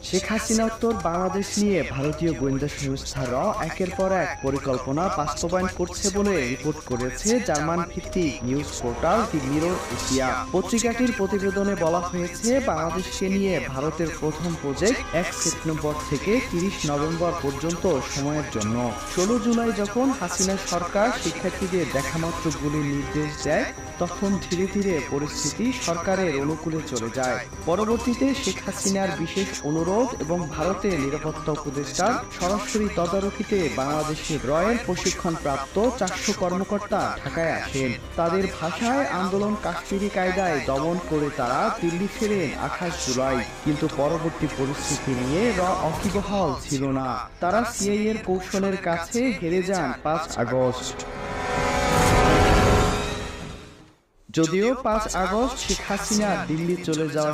শেখ হাসিনা উত্তর বাংলাদেশ নিয়ে ভারতীয় গোয়েন্দা সংস্থা র একের পর এক পরিকল্পনা বাস্তবায়ন করছে বলে রিপোর্ট করেছে জার্মান ভিত্তিক নিউজ পোর্টাল দি মিরর এশিয়া। পত্রিকাটির প্রতিবেদনে বলা হয়েছে, বাংলাদেশকে নিয়ে ভারতের প্রথম প্রজেক্ট 1 সেপ্টেম্বর থেকে 30 নভেম্বর পর্যন্ত সময়ের জন্য। 16 জুলাই যখন হাসিনা সরকার শিক্ষার্থীদের দেখামাত্র গুলির নির্দেশ দেয়, তখন ধীরে ধীরে পরিস্থিতি সরকারের অনুকূলে চলে যায়। পরবর্তীতে শেখ হাসিনার বিশেষ অনুরোধ এবং ভারতের নিরাপত্তা উপদেষ্টার সরাসরি তদারকিতে বাংলাদেশের রয়ের প্রশিক্ষণপ্রাপ্ত 400 কর্মকর্তা ঢাকায় আসেন। তাদের ভাষায় আন্দোলন কাশ্মীরি কায়দায় দমন করে তারা দিল্লি ফেরেন 28 জুলাই। কিন্তু পরবর্তী পরিস্থিতি নিয়ে অকিবহাল ছিল না। তারা সিআইএ এর কৌশলের কাছে হেরে যান 5 আগস্ট। যদিও 5 আগস্ট শেখ হাসিনা দিল্লি চলে যাওয়া